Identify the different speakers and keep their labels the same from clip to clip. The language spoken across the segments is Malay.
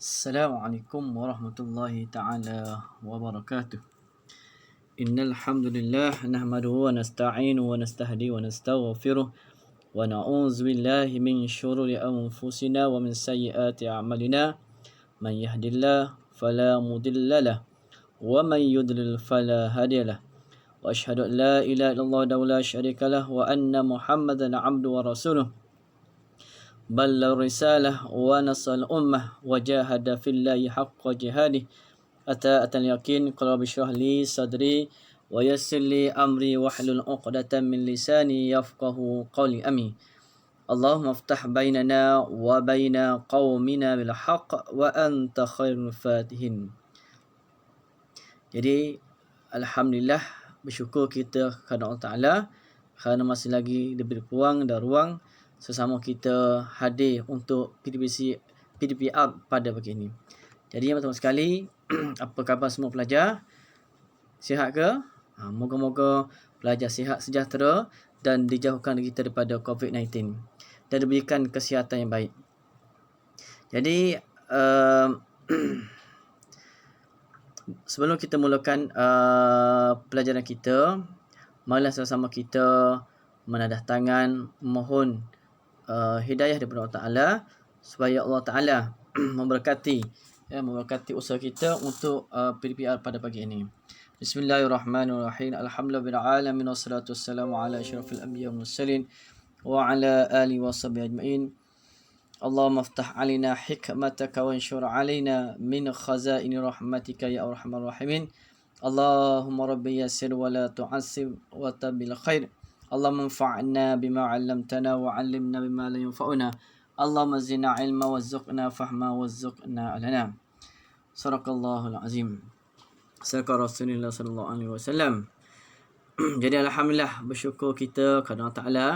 Speaker 1: Assalamualaikum warahmatullahi ta'ala wabarakatuh. Innal hamdalillah nahmaduhu wa nasta'inuhu wa nastahdihi wa nastaghfiruh wa na'udzu billahi min shururi anfusina wa min sayyiati a'malina. Man yahdihillahu fala mudilla lahu wa man yudlil fala hadiya lahu. Wa asyhadu an la ilaha illallah wa la syarika lahu wa anna Muhammadan 'abduhu wa rasuluh. بلغ رسالة ونصر الأمة وجاهد في الله حق جهاده أتى اليقين قال رب اشرح لي صدري ويسر لي أمري واحلل عقدة من لساني يفقه قولي أمين اللهم افتح بيننا وبين قومنا بالحق وأنت خير الفاتحين. Jadi alhamdulillah, bersyukur kita kepada Allah Ta'ala kerana masih lagi diberi peluang dan ruang sesama kita hadir untuk PDPR pada pagi ini. Jadi yang pertama sekali, apa khabar semua pelajar? Sihat ke? Moga-moga pelajar sihat, sejahtera dan dijauhkan kita daripada COVID-19 dan diberikan kesihatan yang baik. Jadi sebelum kita mulakan pelajaran kita, marilah sama-sama kita menadah tangan mohon hidayah daripada Allah Ta'ala supaya Allah Ta'ala memberkati usaha kita untuk PDPR pada pagi ini. Bismillahirrahmanirrahim. Alhamdulillahirrahmanirrahim. Wassalatu wassalamu ala asyrafil anbiya wal mursalin wa ala alihi wa sahbihi ajma'in. Allahumma aftah alina hikmataka wa anshur alina min khazaini rahmatika ya arhamar rahimin. Allahumma rabbi yassir wa la tu'assir wa tabil khair. Allahumma anfa'na bima 'allamtana wa 'allimna bima la yanfa'una. Allahumma zidna 'ilma warzuqna fahma warzuqna alana. Sadaqallahul azim. Sadaqa Rasulullah sallallahu alaihi wasallam. Jadi alhamdulillah, bersyukur kita kepada Allah Ta'ala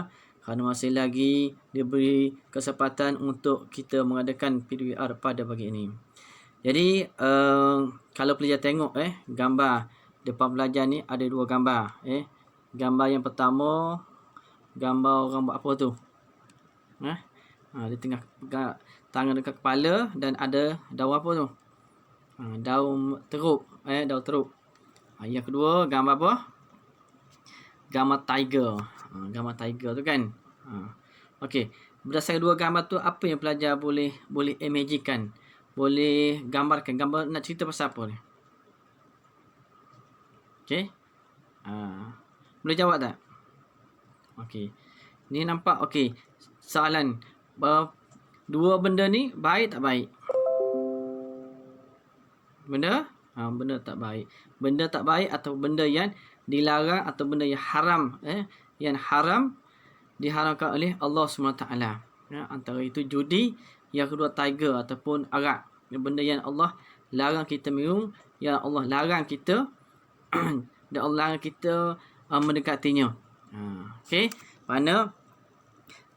Speaker 1: kerana masih lagi diberi kesempatan untuk kita mengadakan PDPR pada pagi ini. Jadi kalau pelajar tengok gambar depan pelajar ni ada dua gambar. Gambar yang pertama, gambar orang buat apa tu? Dia tengah pegang tangan dekat kepala dan ada daun apa tu? Daun teruk. Daun teruk. Yang kedua, gambar apa? Gambar tiger. Gambar tiger tu kan? Okey. Berdasarkan dua gambar tu, apa yang pelajar boleh imaginekan? Boleh gambarkan. Gambar nak cerita pasal apa ni? Okey. Boleh jawab tak? Okey. Ni nampak okey. Soalan, dua benda ni baik tak baik? Benda tak baik. Benda tak baik atau benda yang dilarang atau benda yang haram, yang haram diharamkan oleh Allah SWT. Antara itu judi, yang kedua tiger ataupun arak. Benda yang Allah larang kita minum, yang Allah larang kita dan Allah larang kita mendekatinya. Okey, mana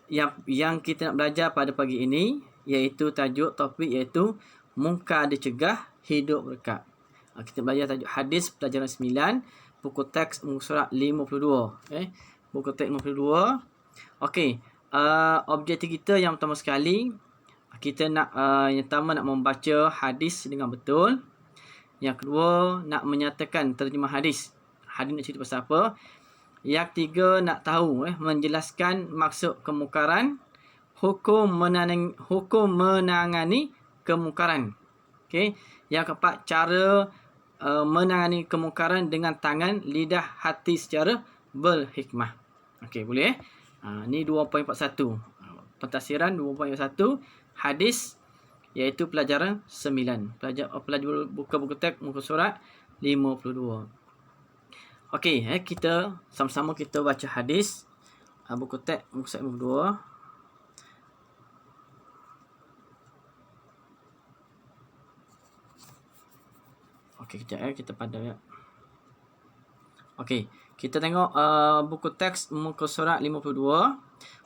Speaker 1: yang kita nak belajar pada pagi ini iaitu tajuk topik iaitu mungkar dicegah, hidup berkat. Kita belajar tajuk hadis pelajaran 9, buku teks muka surat 52. Buku teks 52. Okey, objektif kita yang pertama sekali, kita nak yang pertama nak membaca hadis dengan betul. Yang kedua nak menyatakan terjemah hadis. Hadis nak cerita pasal apa? Yang ketiga nak tahu menjelaskan maksud kemungkaran, hukum menangani kemungkaran. Okey. Yang keempat, cara menangani kemungkaran dengan tangan, lidah, hati secara berhikmah. Okey, boleh ni 2.41. Pentafsiran 2.41 hadis iaitu pelajaran 9. Pelajar buka buku teks muka surat 52. Okey, kita sama-sama kita baca hadis buku teks muka surat 52. Okey, kejap kita pandang. Okey, kita tengok buku teks muka surat 52.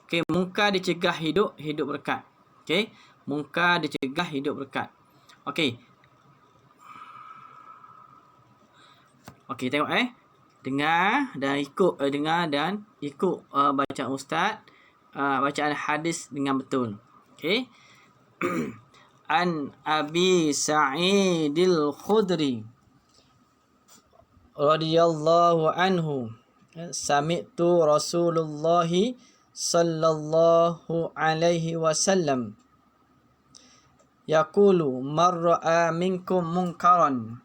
Speaker 1: Okey, mungkar dicegah, hidup berkat. Okey, mungkar dicegah, hidup berkat. Okey. Okey, tengok dengar dan ikut bacaan ustaz, bacaan hadis dengan betul. Okey. An Abi Sa'idil Khudri radhiyallahu anhu sami'tu Rasulullah sallallahu alaihi wasallam yaqulu man ra'a minkum munkaran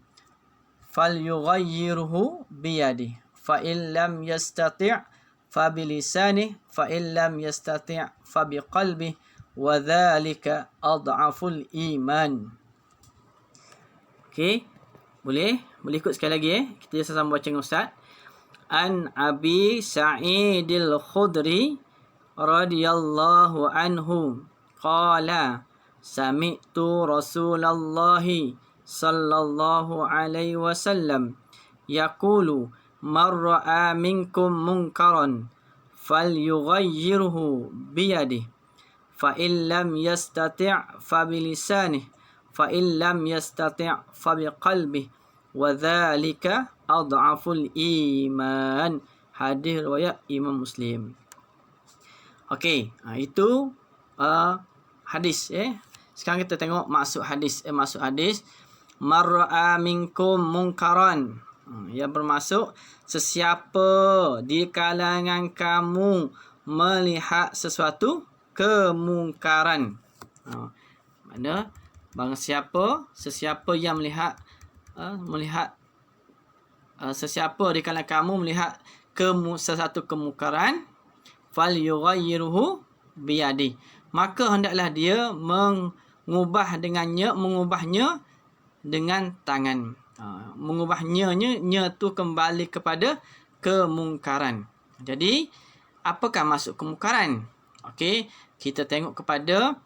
Speaker 1: falyughayyirhu biyadihi fa in lam yastati' fa bilisanihi fa in lam yastati' fa biqalbihi wa dhalika adhaful iman. Okey, boleh ikut sekali lagi kita sama-sama baca dengan ustaz. An Abi Sa'idil Khudri radhiyallahu anhu qala sami'tu Rasulullah sallallahu alaihi wasallam yaqulu man ra'a minkum munkaran falyughayyirhu biyadihi fa in lam yastati' fa bilisanihi fa in lam yastati' fa biqalbihi wa dhalika adhaful iman. Hadis riwayat Imam Muslim. Okey, itu hadis Sekarang kita tengok maksud hadis. Maksud hadis mar'a minkum munkaran. Yang bermaksud sesiapa di kalangan kamu melihat sesuatu kemungkaran. Mana sesiapa yang melihat sesiapa di kalangan kamu melihat sesuatu kemungkaran falyughayyirhu biyadi, maka hendaklah dia mengubahnya dengan tangan. Mengubahnya tu kembali kepada kemungkaran. Jadi apakah maksud kemungkaran? Okey, kita tengok kepada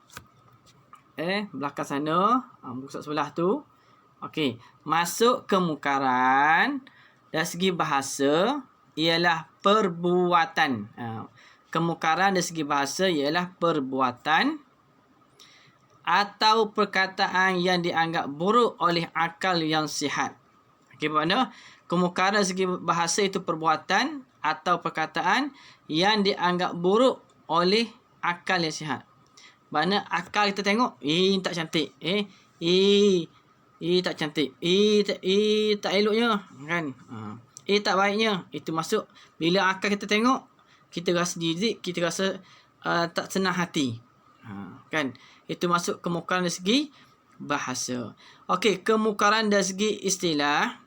Speaker 1: belakang sana, buku sebelah tu. Okey, masuk kemungkaran dari segi bahasa ialah perbuatan. Kemungkaran dari segi bahasa ialah perbuatan atau perkataan yang dianggap buruk oleh akal yang sihat. Okey, bermakna kemungkaran dari segi bahasa itu perbuatan atau perkataan yang dianggap buruk oleh akal yang sihat. Mana akal kita tengok, tak cantik. Tak cantik. Tak eloknya, kan? Tak baiknya. Itu masuk bila akal kita tengok, kita rasa jijik, kita rasa tak senang hati. Kan? Itu masuk kemungkaran dari segi bahasa. Okey, kemungkaran dari segi istilah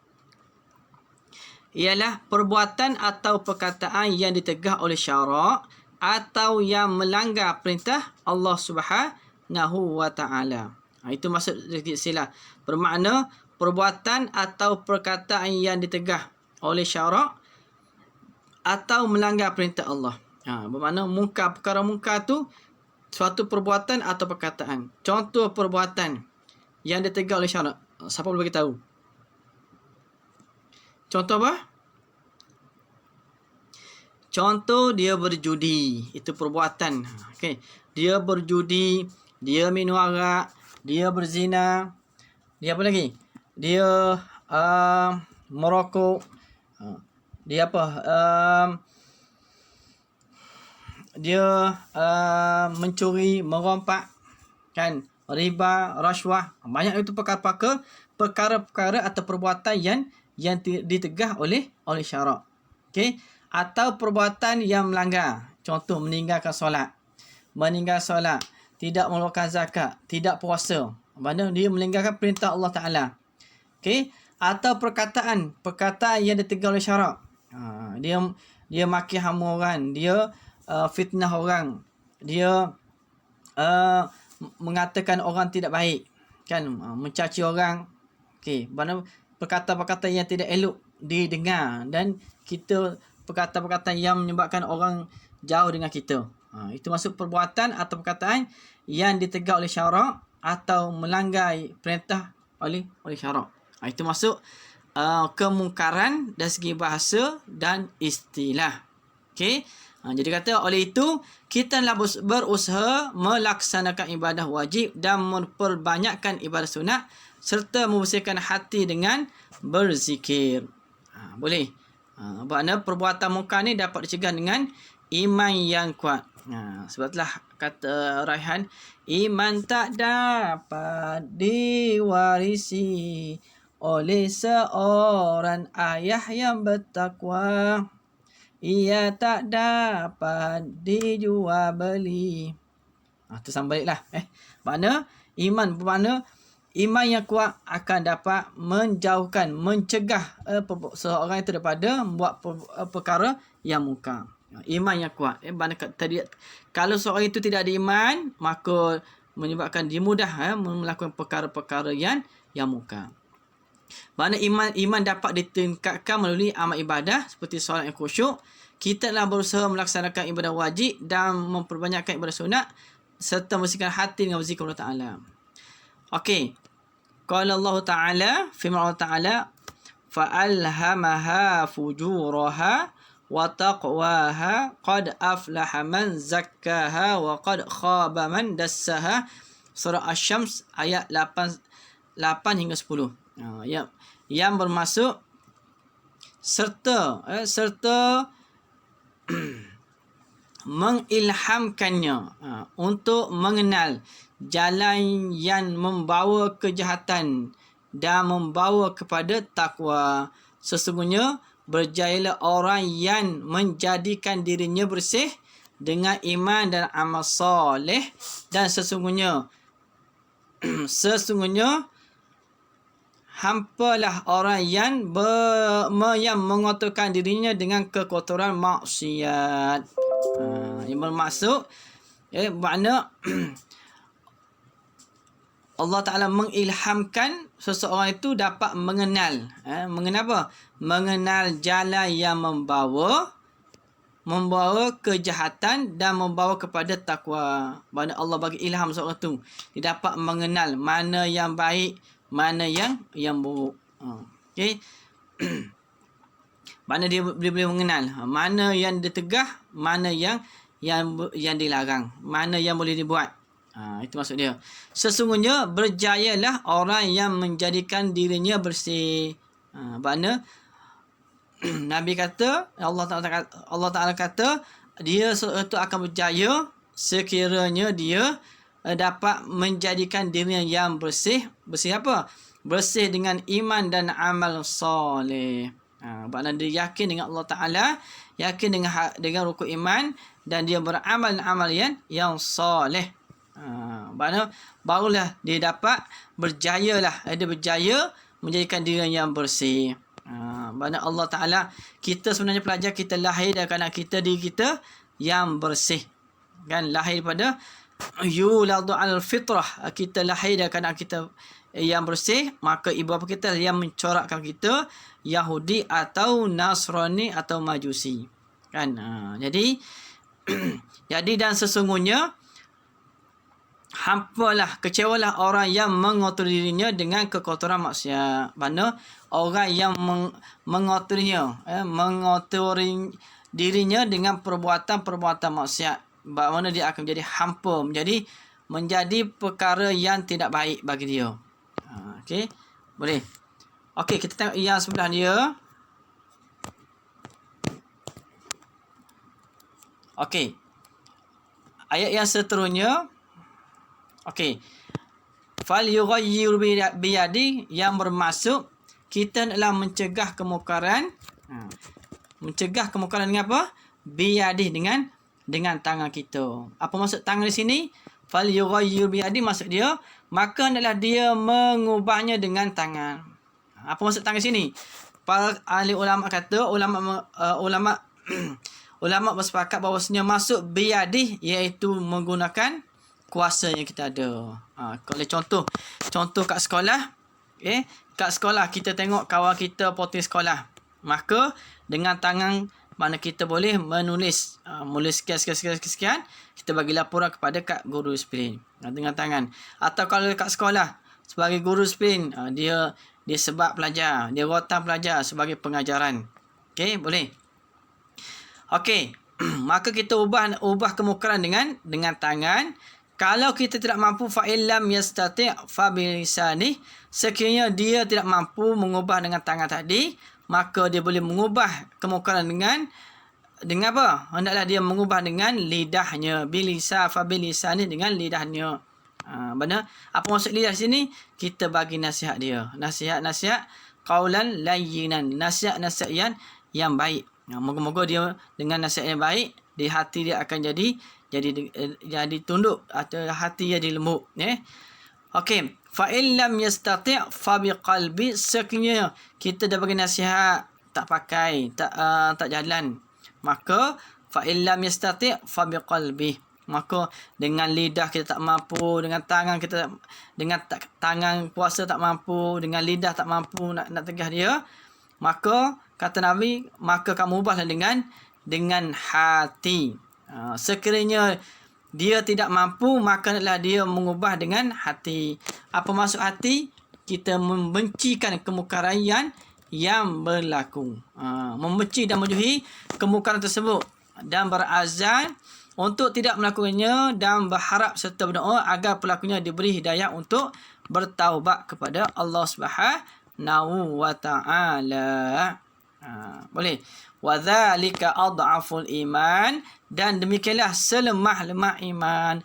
Speaker 1: ialah perbuatan atau perkataan yang ditegah oleh syarak atau yang melanggar perintah Allah Subhanahu wa taala. Itu maksud istilah. Bermakna perbuatan atau perkataan yang ditegah oleh syarak atau melanggar perintah Allah. Bermakna perkara mungkar tu suatu perbuatan atau perkataan. Contoh perbuatan yang ditegah oleh syarak. Siapa boleh bagi tahu? Contoh apa? Contoh dia berjudi, itu perbuatan. Okey, dia berjudi, dia minum arak, dia berzina, dia apa lagi? Dia merokok, dia apa? Dia mencuri, merompak, kan? Riba, rasuah, banyak itu perkara-perkara atau perbuatan yang ditegah oleh syarak. Okey. Atau perbuatan yang melanggar. Contoh meninggalkan solat. Tidak mengeluarkan zakat. Tidak puasa. Mana dia meninggalkan perintah Allah Ta'ala. Okay? Atau perkataan yang ditegah oleh syarak. Dia maki hama orang. Dia fitnah orang. Dia mengatakan orang tidak baik. Kan? Mencaci orang. Okay. Mana perkataan-perkataan yang tidak elok didengar. Dan kita perkataan-perkataan yang menyebabkan orang jauh dengan kita. Itu masuk perbuatan atau perkataan yang ditegak oleh syarak atau melanggar perintah oleh syarak. Itu masuk kemungkaran dari segi bahasa dan istilah. Okey. Jadi kata oleh itu kita berusaha melaksanakan ibadah wajib dan memperbanyakkan ibadah sunat serta membersihkan hati dengan berzikir. Boleh. Kerana perbuatan mungkar ni dapat dicegah dengan iman yang kuat. Sebab itulah kata Raihan, iman tak dapat diwarisi oleh seorang ayah yang bertakwa. Ia tak dapat dijual beli. Tersambung baliklah. Makna iman bermakna iman yang kuat akan dapat menjauhkan, mencegah seorang itu daripada membuat perkara yang mungkar. Iman yang kuat. Tadi, kalau seorang itu tidak ada iman, maka menyebabkan dia mudah melakukan perkara-perkara yang mungkar. Mana iman dapat ditingkatkan melalui amal ibadah seperti solat yang khusyuk. Kita telah berusaha melaksanakan ibadah wajib dan memperbanyakkan ibadah sunat serta membersihkan hati dengan berzikir Allah Ta'ala. Okey. Qala Allah Ta'ala, firman Allah Ta'ala, fa'alhamaha fujuraha wa taqwaha qad aflaha man zakkaha wa qad khaba man dassaha. Surah Asy-Syams ayat 8 hingga 10. Yang bermaksud serta mengilhamkannya untuk mengenal jalan yang membawa kejahatan dan membawa kepada takwa. Sesungguhnya berjayalah orang yang menjadikan dirinya bersih dengan iman dan amal soleh, dan sesungguhnya hampalah orang yang mengotorkan dirinya dengan kekotoran maksiat. Yang bermaksud makna Allah Ta'ala mengilhamkan seseorang itu dapat mengenal. Mengenal apa? Mengenal jalan yang membawa kejahatan dan membawa kepada takwa. Mana Allah bagi ilham seorang itu, dia dapat mengenal mana yang baik, mana yang buruk. Okey. Mana dia boleh mengenal mana yang ditegah, mana yang dilarang, mana yang boleh dibuat. Itu maksud dia. Sesungguhnya berjayalah orang yang menjadikan dirinya bersih. Makna Nabi kata, Allah Ta'ala kata, dia itu akan berjaya sekiranya dia dapat menjadikan dirinya yang bersih. Bersih apa? Bersih dengan iman dan amal soleh. Makna dia yakin dengan Allah Ta'ala, yakin dengan rukun iman, dan dia beramal amal yang soleh. Makna barulah dia dapat berjayalah. Dia berjaya menjadikan dirinya yang bersih. Makna Allah Ta'ala, kita sebenarnya pelajar, kita lahir dari kanak kita, diri kita yang bersih. Kan, lahir pada yuladu al-fitrah. Kita lahir dari kanak kita yang bersih, maka ibu bapa kita yang mencorakkan kita Yahudi atau Nasrani atau Majusi. Kan? Jadi dan sesungguhnya hampalah, kecewalah orang yang mengotori dirinya dengan kekotoran maksiat. Mana orang yang mengotori dirinya dengan perbuatan-perbuatan maksiat, bagaimana dia akan menjadi hampa, menjadi perkara yang tidak baik bagi dia. Okey, boleh. Okey, kita tengok yang sebelah dia. Okey, ayat yang seterusnya. Okey, fal yughayyir biyadi, yang bermaksud kita adalah mencegah kemungkaran. Mencegah kemungkaran dengan apa? Biyadi, dengan tangan kita. Apa maksud tangan di sini? Fal yughayyir biyadi, maksud dia maka adalah dia mengubahnya dengan tangan. Apa maksud tangan di sini? Para ahli ulama kata, ulama bersepakat bahawasanya maksud biyadi iaitu menggunakan kuasa yang kita ada. Kalau contoh kat sekolah, kat sekolah kita tengok kawan kita poting sekolah, maka dengan tangan mana kita boleh menulis, menulis sekian, kita bagi laporan kepada kat guru disiplin dengan tangan. Atau kalau kat sekolah sebagai guru disiplin, dia sebab pelajar, dia rotan pelajar sebagai pengajaran. Okey, boleh. Okey, maka kita ubah kemungkaran dengan tangan. Kalau kita tidak mampu, fa illam yastati' fa bilisani, sekiranya dia tidak mampu mengubah dengan tangan tadi, maka dia boleh mengubah kemungkaran dengan dengan apa? Hendaklah dia mengubah dengan lidahnya. Bilisa fabilisani, dengan lidahnya. Benar? Apa maksud lidah sini? Kita bagi nasihat dia. Nasihat qaulan layyinan. Nasihat yang baik. Moga-moga dia dengan nasihat yang baik, di hati dia akan jadi tunduk atau hati jadi lembut. Okey. Fa illam yastati' fa biqalbi. Sekiranya kita dah bagi nasihat tak pakai, tak jalan, maka fa illam yastati' fa biqalbi. Maka dengan lidah kita tak mampu, dengan tangan kita, tangan puasa tak mampu, dengan lidah tak mampu nak tegah dia, maka kata Nabi, maka kamu ubahlah dengan hati. Sekiranya dia tidak mampu, maka hendaklah dia mengubah dengan hati. Apa maksud hati? Kita membencikan kemungkaran yang berlaku. Membenci dan menjauhi kemungkaran tersebut, dan berazam untuk tidak melakukannya, dan berharap serta berdoa agar pelakunya diberi hidayah untuk bertaubat kepada Allah Subhanahu wa taala. Boleh. Wa dzalika adhaful iman, dan demikianlah selemah-lemah iman.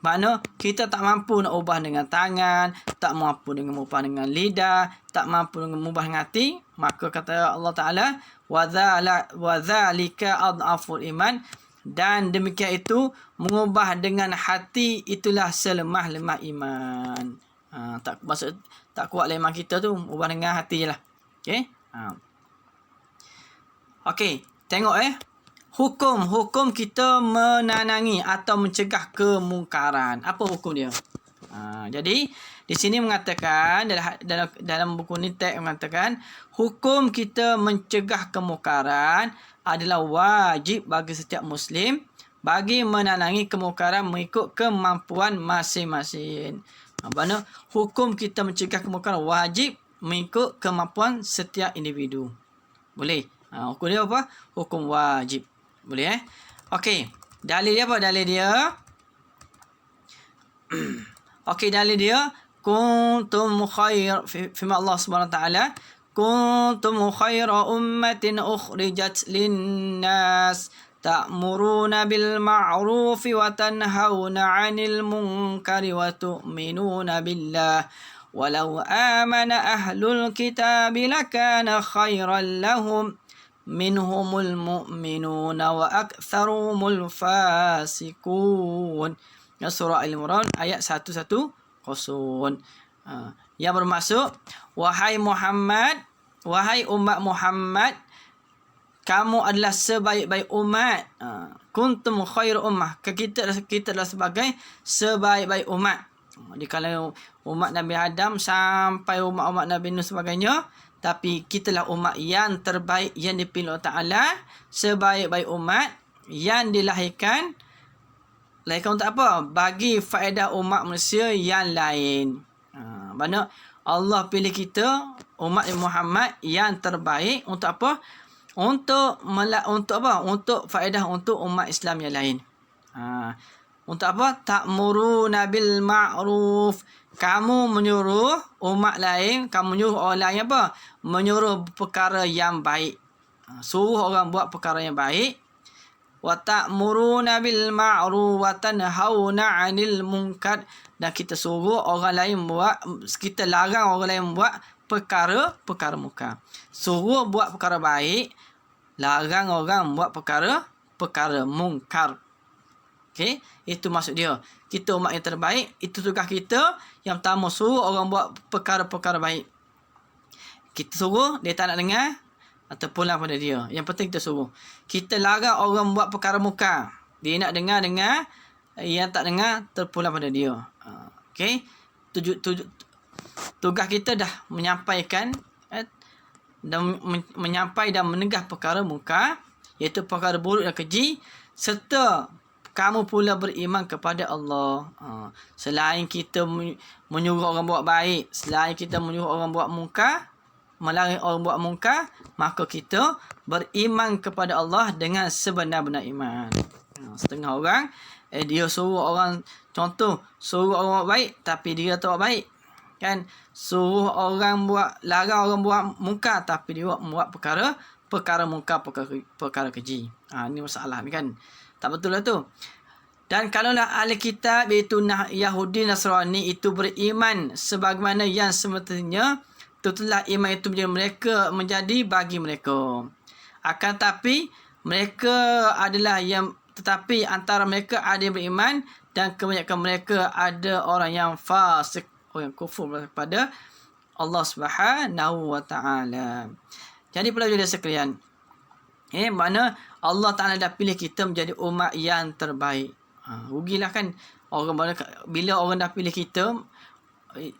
Speaker 1: Makna kita tak mampu nak ubah dengan tangan, tak mampu dengan ubah dengan lidah, tak mampu dengan ubah dengan hati, maka kata Allah Taala, wa dzalika adhaful iman, dan demikian itu mengubah dengan hati itulah selemah-lemah iman. Tak maksud tak kuat iman kita tu, ubah dengan hati je lah. Okey. Okey, tengok hukum kita menanangi atau mencegah kemungkaran. Apa hukum dia? Jadi di sini mengatakan dalam buku ni teks mengatakan hukum kita mencegah kemungkaran adalah wajib bagi setiap Muslim bagi menanangi kemungkaran mengikut kemampuan masing-masing. Maksudnya hukum kita mencegah kemungkaran wajib mengikut kemampuan setiap individu. Boleh. Hukum dia apa? Hukum wajib. Boleh Okey. Dalil dia apa? Dalil dia okey, dalil dia kuntum khair firman Allah Subhanahu wa taala, kuntum khaira ummatin ukhrijat lin-nas ta'muruna bil ma'ruf wa tanhauna 'anil munkari wa tu'minuna billah walau amana ahlul kitabi lakana khairan lahum minhumul mu'minuna wa aktsaruhumul fasiqun. Surah Al-Imran ayat 110. Yang bermaksud, wahai Muhammad, wahai umat Muhammad, kamu adalah sebaik-baik umat. Kuntum khair ummah. Kita adalah sebagai sebaik-baik umat. Di kalangan umat Nabi Adam sampai umat-umat Nabi Nuh sebagainya, tapi kitalah umat yang terbaik yang dipilih Allah Ta'ala, sebaik-baik umat yang dilahirkan untuk apa? Bagi faedah umat manusia yang lain. Mana Allah pilih kita umat Muhammad yang terbaik untuk apa? Untuk apa? Untuk faedah untuk umat Islam yang lain. Untuk apa? Ta'muruna bil ma'ruf. Kamu menyuruh umat lain, kamu menyuruh orang lain apa? Menyuruh perkara yang baik. Suruh orang buat perkara yang baik. Wa ta'muruna bil ma'ruf wa tanhauna 'anil munkar, dan kita suruh orang lain buat, kita larang orang lain buat perkara munkar. Suruh buat perkara baik, larang orang buat perkara munkar. Okey, itu maksud dia. Kita umat yang terbaik, itu tugas kita. Yang pertama, suruh orang buat perkara baik. Kita suruh, dia tak nak dengar, terpulang pada dia. Yang penting kita suruh. Kita larang orang buat perkara munkar. Dia nak dengar, yang tak dengar, terpulang pada dia. Okey. Tugas kita dah menyampaikan dan menegah perkara munkar, iaitu perkara buruk dan keji, serta kamu pula beriman kepada Allah. Selain kita menyuruh orang buat baik, selain kita menyuruh orang buat munkar, melarang orang buat munkar, maka kita beriman kepada Allah dengan sebenar-benar iman. Setengah orang dia suruh orang, contoh suruh orang buat baik tapi dia tak buat baik, kan? Suruh orang larang orang buat munkar tapi dia buat perkara perkara mungkar, perkara keji. Ini masalah ni kan. Tak betul lah tu. Dan kalaulah ahli kitab iaitu Yahudi Nasrani itu beriman sebagaimana yang semestinya, tentulah iman itu menjadi bagi mereka. Akan tetapi mereka adalah yang tetapi antara mereka ada yang beriman dan kebanyakan mereka ada orang yang fasik, orang yang kufur kepada Allah Subhanahu wa taala. Jadi pelajar sekalian, mana Allah Taala dah pilih kita menjadi umat yang terbaik. Rugilah kan bila orang dah pilih kita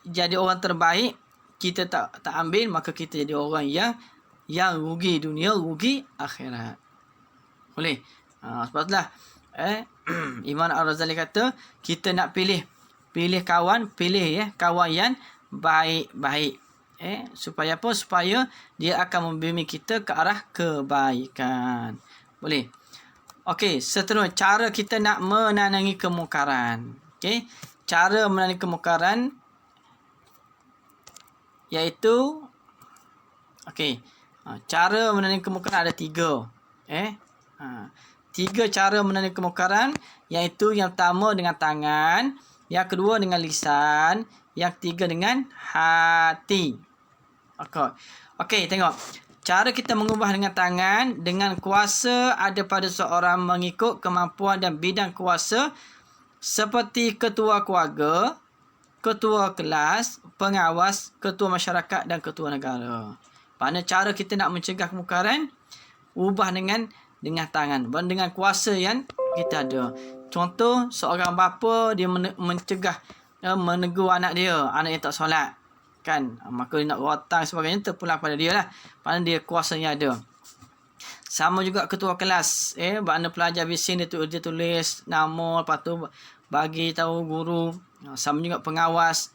Speaker 1: jadi orang terbaik, kita tak ambil, maka kita jadi orang yang rugi dunia, rugi akhirat. Boleh. Sebab itulah Imam Al-Ghazali kata kita nak pilih kawan, kawan yang baik-baik. Supaya apa? Supaya dia akan membimbing kita ke arah kebaikan. Boleh. Okey, seterusnya cara kita nak menandangi kemungkaran. Okey, cara menandangi kemungkaran iaitu cara menandangi kemungkaran ada 3. 3 cara menandangi kemungkaran, iaitu yang pertama dengan tangan, yang kedua dengan lisan, yang ketiga dengan hati. Okey, tengok. Cara kita mengubah dengan tangan, dengan kuasa ada pada seorang mengikut kemampuan dan bidang kuasa seperti ketua keluarga, ketua kelas, pengawas, ketua masyarakat dan ketua negara. Mana cara kita nak mencegah kemungkaran? Ubah dengan tangan, dengan kuasa yang kita ada. Contoh, seorang bapa dia mencegah, menegur anak dia, anak yang tak solat. Kan, maka dia nak rotang sebagainya, terpulang pada dia lah. Kerana dia kuasanya ada. Sama juga ketua kelas. Mana pelajar bising dia tulis nama, lepas tu bagi tahu guru. Sama juga pengawas,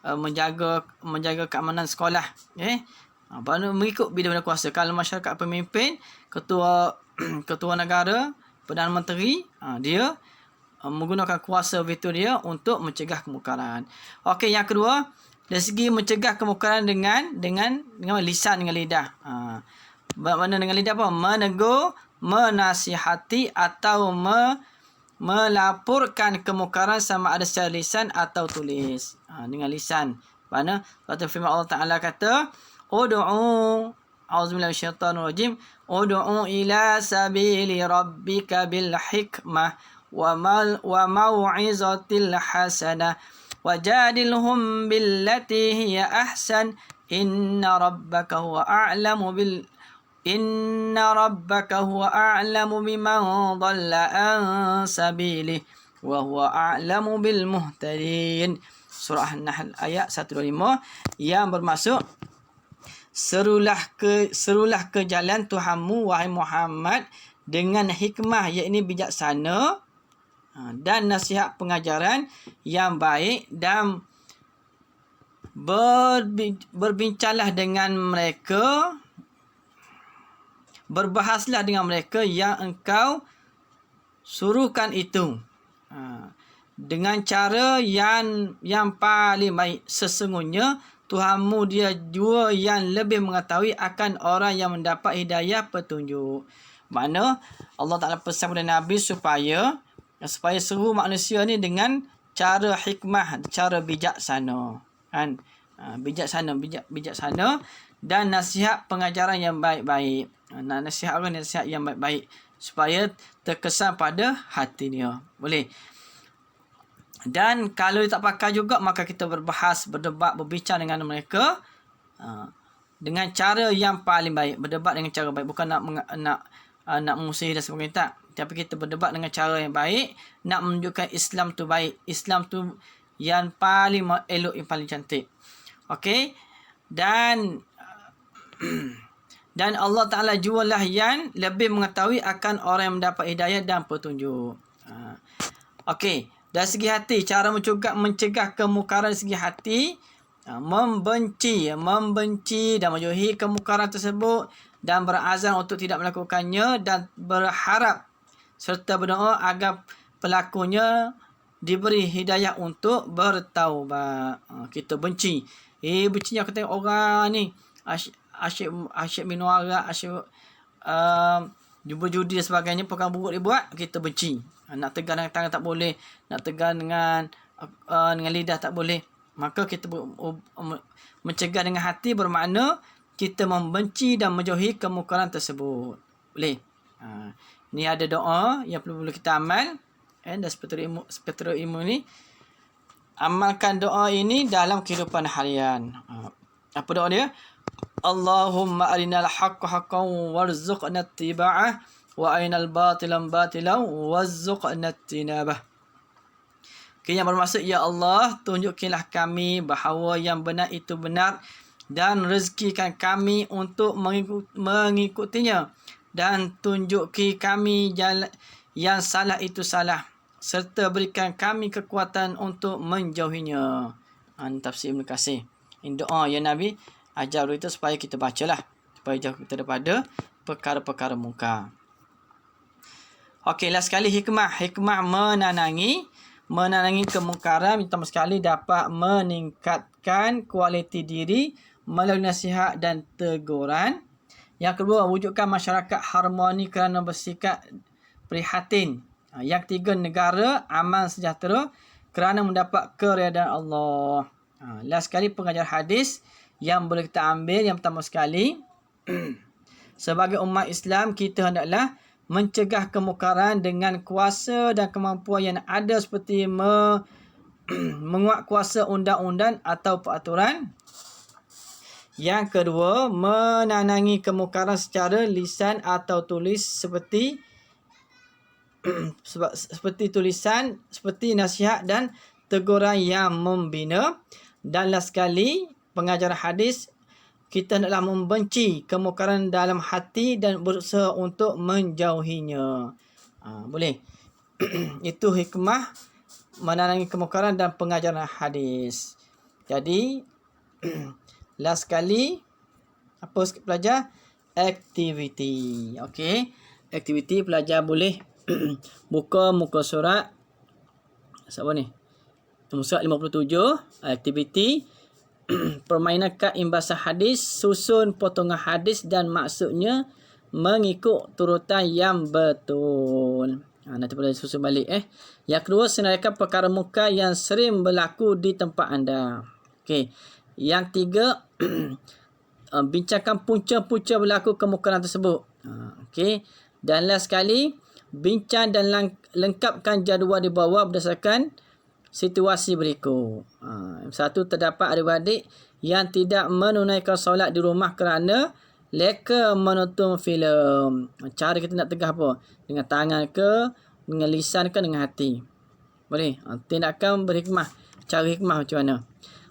Speaker 1: menjaga keamanan sekolah. Mana mengikut bidang kuasa. Kalau masyarakat pemimpin, ketua negara, Perdana Menteri, dia menggunakan kuasa veto dia untuk mencegah kemungkaran. Okey, yang kedua, dari segi mencegah kemungkaran dengan lisan, dengan lidah. Mana dengan lidah apa? Menegur, menasihati atau melaporkan kemungkaran sama ada secara lisan atau tulis. Dengan lisan. Mana? Kata firman Allah Taala kata, Ud'u A'udzubillahi minasyaitonirrajim. Ud'u ila sabili rabbika bil hikmah wa mau'izatil hasanah wajadilhum billati hiya ahsan inna rabbaka huwa a'lamu biman dhalla an sabilihi wa huwa a'lamu bil muhtadin. Surah An-Nahl ayat 125, yang bermaksud serulah ke jalan Tuhanmu wahai Muhammad dengan hikmah, iaitu bijaksana, dan nasihat pengajaran yang baik, dan berbincanglah dengan mereka, berbahaslah dengan mereka yang engkau suruhkan itu, dengan cara yang paling baik. Sesungguhnya Tuhanmu dia jua yang lebih mengetahui akan orang yang mendapat hidayah petunjuk. Mana Allah Ta'ala pesan kepada Nabi supaya seru manusia ni dengan cara hikmah, cara bijaksana. Kan? Bijaksana dan nasihat pengajaran yang baik-baik. Nasihat yang baik-baik supaya terkesan pada hati dia. Boleh. Dan kalau dia tak pakai juga, maka kita berbahas, berdebat, berbincang dengan mereka dengan cara yang paling baik. Berdebat dengan cara baik, bukan nak memusuhi dan sebagainya, tak. Tapi kita berdebat dengan cara yang baik, nak menunjukkan Islam tu baik, Islam tu yang paling elok, yang paling cantik. Okey. Dan Allah Ta'ala jualah yang lebih mengetahui akan orang yang mendapat hidayah dan petunjuk. Okey. Dari segi hati, cara mencegah kemungkaran dari segi hati, membenci dan menjauhi kemungkaran tersebut, dan berazam untuk tidak melakukannya, dan berharap serta berdoa agar pelakunya diberi hidayah untuk bertaubat. Kita benci. Bencinya kita tengok orang ni asyik minum arak, asyik jumpa judi dan sebagainya, perkara buruk dia buat, kita benci. Nak tegar dengan tangan tak boleh, nak tegar dengan lidah tak boleh. Maka kita mencegah dengan hati bermakna kita membenci dan menjauhi kemungkaran tersebut. Boleh. Ni ada doa yang perlu kita amal. Dan spektrum ilmu ni, amalkan doa ini dalam kehidupan harian. Apa doa dia? Allahumma arinal haqqa haqqan warzuqna ittiba'ah wa arinal batilan batilan warzuqna ijtinabah. Yang bermaksud, ya Allah, tunjukilah kami bahawa yang benar itu benar dan rezekikan kami untuk mengikutinya, dan tunjuki kami jalan yang salah itu salah, serta berikan kami kekuatan untuk menjauhinya. Tafsir Ibn Katsir. Ini doa yang Nabi ajar itu supaya kita bacalah, supaya jauh kita daripada perkara-perkara mungkar. Okey, last sekali hikmah menanangi kemungkaran pertama sekali dapat meningkatkan kualiti diri melalui nasihat dan teguran. Yang kedua, wujudkan masyarakat harmoni kerana bersikap prihatin. Yang ketiga, negara aman sejahtera kerana mendapat keredaan Allah. Last sekali, pengajar hadis yang boleh kita ambil. Yang pertama sekali, sebagai umat Islam, kita hendaklah mencegah kemungkaran dengan kuasa dan kemampuan yang ada, seperti menguat kuasa undang-undang atau peraturan. Yang kedua, menanangi kemungkaran secara lisan atau tulis, seperti tulisan, seperti nasihat dan teguran yang membina. Dan last sekali, pengajaran hadis, kita hendaklah membenci kemungkaran dalam hati dan berusaha untuk menjauhinya. Boleh. Itu hikmah menanangi kemungkaran dan pengajaran hadis. Jadi, last sekali, apa pelajar? Aktiviti. Okey. Aktiviti pelajar boleh buka muka surat. Siapa ni? Surat 57. Aktiviti. Permainan kad imbasan hadis, susun potongan hadis dan maksudnya mengikut turutan yang betul. Nanti boleh susun balik. Yang kedua, senaraikan perkara mungkar yang sering berlaku di tempat anda. Okey. Yang tiga, bincangkan punca-punca berlaku kemungkaran tersebut. Okey. Dan last sekali, bincang dan lengkapkan jadual di bawah berdasarkan situasi berikut. Satu, terdapat adik-adik yang tidak menunaikan solat di rumah kerana leka menonton filem. Cara kita nak tegah apa? Dengan tangan ke, dengan lisan ke, dengan hati. Boleh? Tindakan berhikmah. Cara hikmah macam mana?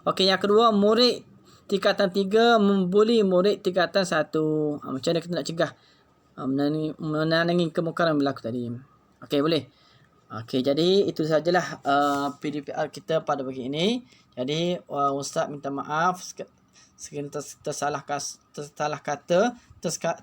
Speaker 1: Okey, yang kedua, murid tingkatan 3 membuli murid tingkatan 1. Macam mana kita nak cegah menanangi kemungkaran berlaku tadi. Okey, boleh? Okey, jadi itu sajalah PDPR kita pada pagi ini. Jadi Ustaz minta maaf sekiranya tersalah kata,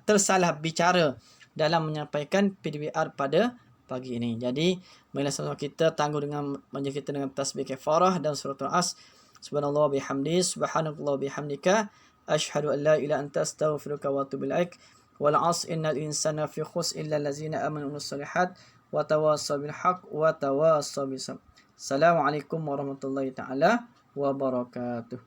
Speaker 1: tersalah bicara dalam menyampaikan PDPR pada pagi ini. Jadi marilah sama kita tangguh dengan menjaga kita dengan tasbih kafarah dan suratul as. Subhanallah bihamdi, subhanallah bihamdika, asyhadu an la ilaha anta astaghfiruka wa atubu ilaik. Wal 'asr innal insana fi khusr illa allazina amanu wa shalihat wa tawassaw bil haqq wa tawassaw bis sabr. Assalamualaikum warahmatullahi taala wabarakatuh.